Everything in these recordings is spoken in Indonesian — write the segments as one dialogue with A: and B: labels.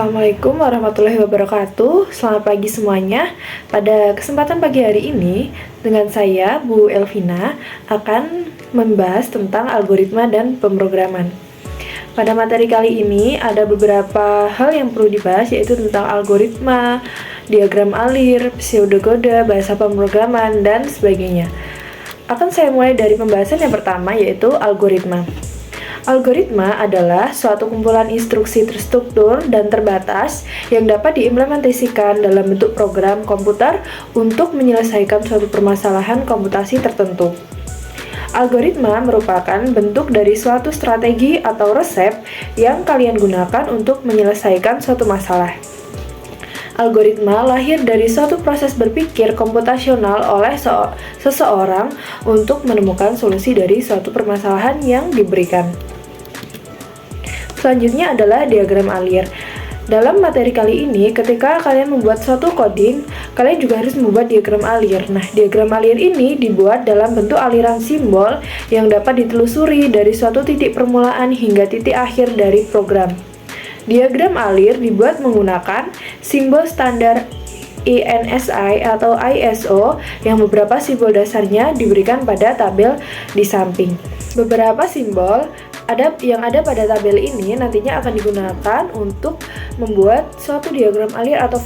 A: Assalamualaikum warahmatullahi wabarakatuh. Selamat pagi semuanya. Pada kesempatan pagi hari ini, dengan saya, Bu Elvina, akan membahas tentang algoritma dan pemrograman. Pada materi kali ini, ada beberapa hal yang perlu dibahas, yaitu tentang algoritma, diagram alir, pseudokode, bahasa pemrograman, dan sebagainya. Akan saya mulai dari pembahasan yang pertama, yaitu algoritma. Algoritma adalah suatu kumpulan instruksi terstruktur dan terbatas yang dapat diimplementasikan dalam bentuk program komputer untuk menyelesaikan suatu permasalahan komputasi tertentu. Algoritma merupakan bentuk dari suatu strategi atau resep yang kalian gunakan untuk menyelesaikan suatu masalah. Algoritma lahir dari suatu proses berpikir komputasional oleh seseorang untuk menemukan solusi dari suatu permasalahan yang diberikan. Selanjutnya adalah diagram alir. Dalam materi kali ini, ketika kalian membuat suatu coding, kalian juga harus membuat diagram alir. Nah, diagram alir ini dibuat dalam bentuk aliran simbol yang dapat ditelusuri dari suatu titik permulaan hingga titik akhir dari program. Diagram alir dibuat menggunakan simbol standar INSI atau ISO yang beberapa simbol dasarnya diberikan pada tabel di samping. Beberapa simbol yang ada pada tabel ini nantinya akan digunakan untuk membuat suatu diagram alir atau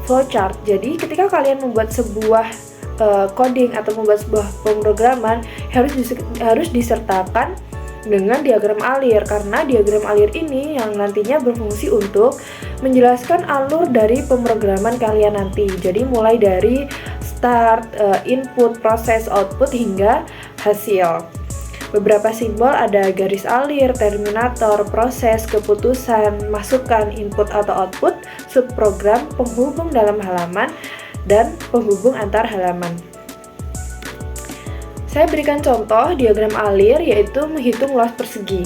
A: flowchart. Jadi ketika kalian membuat sebuah coding atau membuat sebuah pemrograman harus disertakan dengan diagram alir, karena diagram alir ini yang nantinya berfungsi untuk menjelaskan alur dari pemrograman kalian nanti. Jadi mulai dari start, input, proses, output hingga hasil. Beberapa simbol ada garis alir, terminator, proses, keputusan, masukan, input atau output, subprogram, penghubung dalam halaman, dan penghubung antar halaman. Saya berikan contoh diagram alir, yaitu menghitung luas persegi.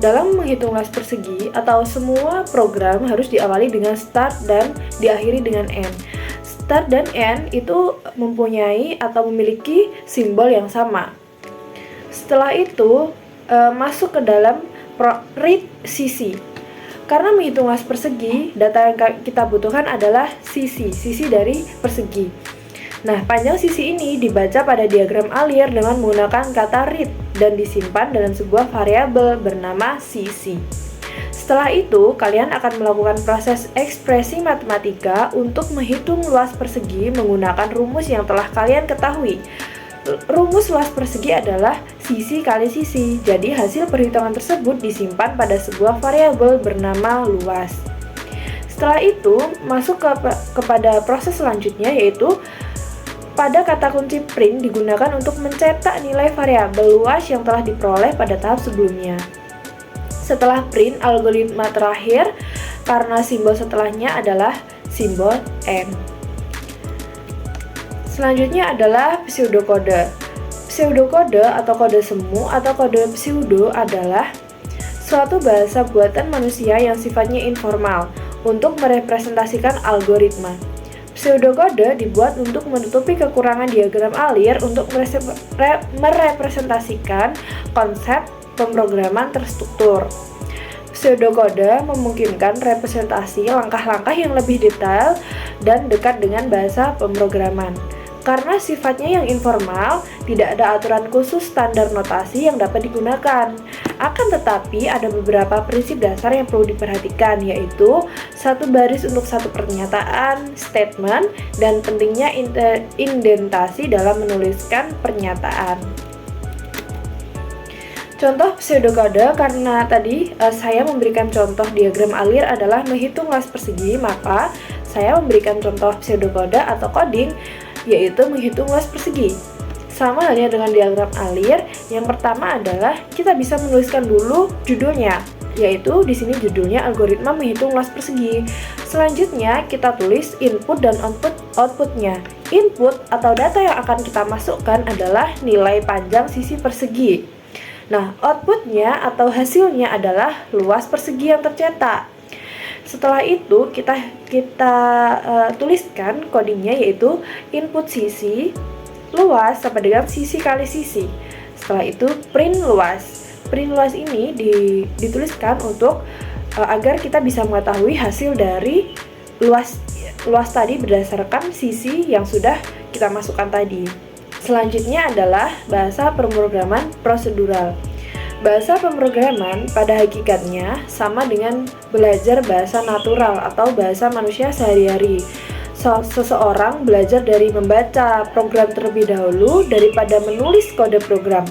A: Dalam menghitung luas persegi atau semua program harus diawali dengan start dan diakhiri dengan end. Start dan end itu mempunyai atau memiliki simbol yang sama. Setelah itu masuk ke dalam read sisi. Karena menghitung luas persegi, data yang kita butuhkan adalah sisi dari persegi. Nah, panjang sisi ini dibaca pada diagram alir dengan menggunakan kata read dan disimpan dalam sebuah variabel bernama sisi. Setelah itu, kalian akan melakukan proses ekspresi matematika untuk menghitung luas persegi menggunakan rumus yang telah kalian ketahui. Rumus luas persegi adalah sisi kali sisi. Jadi hasil perhitungan tersebut disimpan pada sebuah variabel bernama luas. Setelah itu masuk kepada proses selanjutnya, yaitu pada kata kunci print digunakan untuk mencetak nilai variabel luas yang telah diperoleh pada tahap sebelumnya. Setelah print, algoritma terakhir karena simbol setelahnya adalah simbol and. Selanjutnya adalah pseudokode. Pseudokode atau kode semu atau kode pseudo adalah suatu bahasa buatan manusia yang sifatnya informal untuk merepresentasikan algoritma. Pseudokode dibuat untuk menutupi kekurangan diagram alir untuk merepresentasikan konsep pemrograman terstruktur. Pseudokode memungkinkan representasi langkah-langkah yang lebih detail dan dekat dengan bahasa pemrograman. Karena sifatnya yang informal, tidak ada aturan khusus standar notasi yang dapat digunakan. Akan tetapi, ada beberapa prinsip dasar yang perlu diperhatikan, yaitu satu baris untuk satu pernyataan, statement, dan pentingnya indentasi dalam menuliskan pernyataan. Contoh pseudokode, karena tadi saya memberikan contoh diagram alir adalah menghitung luas persegi, maka saya memberikan contoh pseudokode atau coding, yaitu menghitung luas persegi. Sama halnya dengan diagram alir, yang pertama adalah kita bisa menuliskan dulu judulnya, yaitu di sini judulnya algoritma menghitung luas persegi. Selanjutnya kita tulis input dan outputnya. Input atau data yang akan kita masukkan adalah nilai panjang sisi persegi. Nah, outputnya atau hasilnya adalah luas persegi yang tercetak. Setelah itu kita tuliskan codingnya, yaitu input sisi luas sama dengan sisi kali sisi. Setelah itu print luas. Print luas ini dituliskan untuk agar kita bisa mengetahui hasil dari luas tadi berdasarkan sisi yang sudah kita masukkan tadi. Selanjutnya adalah bahasa pemrograman prosedural. Bahasa pemrograman pada hakikatnya sama dengan belajar bahasa natural atau bahasa manusia sehari-hari. Seseorang belajar dari membaca program terlebih dahulu daripada menulis kode program.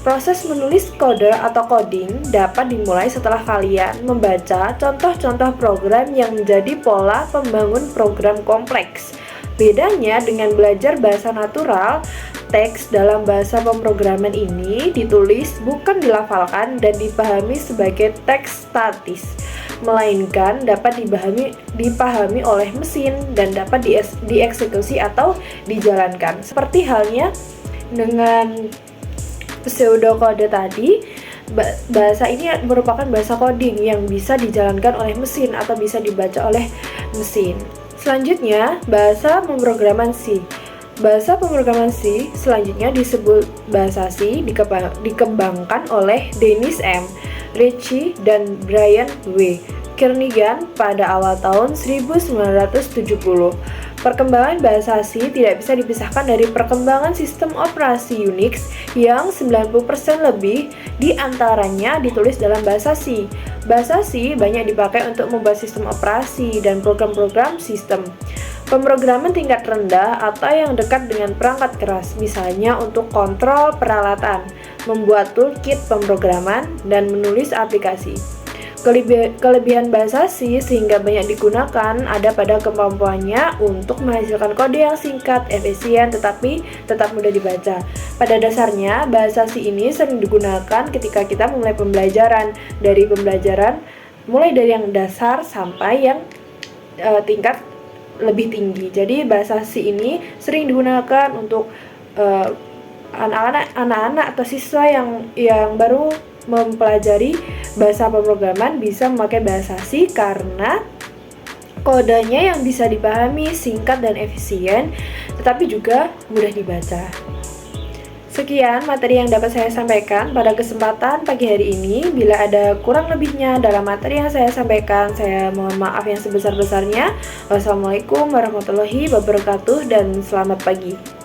A: Proses menulis kode atau coding dapat dimulai setelah kalian membaca contoh-contoh program yang menjadi pola pembangun program kompleks. Bedanya dengan belajar bahasa natural, teks dalam bahasa pemrograman ini ditulis bukan dilafalkan dan dipahami sebagai teks statis, melainkan dapat dipahami oleh mesin dan dapat dieksekusi atau dijalankan. Seperti halnya dengan pseudokode tadi, bahasa ini merupakan bahasa coding yang bisa dijalankan oleh mesin atau bisa dibaca oleh mesin. Selanjutnya, bahasa pemrograman C. Bahasa pemrograman C selanjutnya disebut bahasa C dikembangkan oleh Dennis M. Ritchie dan Brian W. Kernighan pada awal tahun 1970. Perkembangan bahasa C tidak bisa dipisahkan dari perkembangan sistem operasi Unix yang 90% lebih diantaranya ditulis dalam bahasa C. Bahasa C banyak dipakai untuk membuat sistem operasi dan program-program sistem pemrograman tingkat rendah atau yang dekat dengan perangkat keras, misalnya untuk kontrol peralatan, membuat toolkit pemrograman, dan menulis aplikasi. Kelebihan bahasa C sehingga banyak digunakan ada pada kemampuannya untuk menghasilkan kode yang singkat, efisien, tetapi tetap mudah dibaca. Pada dasarnya, bahasa C ini sering digunakan ketika kita memulai pembelajaran, mulai dari yang dasar sampai yang tingkat lebih tinggi. Jadi bahasa C ini sering digunakan untuk anak-anak atau siswa yang baru mempelajari bahasa pemrograman bisa memakai bahasa C karena kodenya yang bisa dipahami, singkat dan efisien, tetapi juga mudah dibaca. Sekian materi yang dapat saya sampaikan pada kesempatan pagi hari ini. Bila ada kurang lebihnya dalam materi yang saya sampaikan, saya mohon maaf yang sebesar-besarnya. Wassalamualaikum warahmatullahi wabarakatuh dan selamat pagi.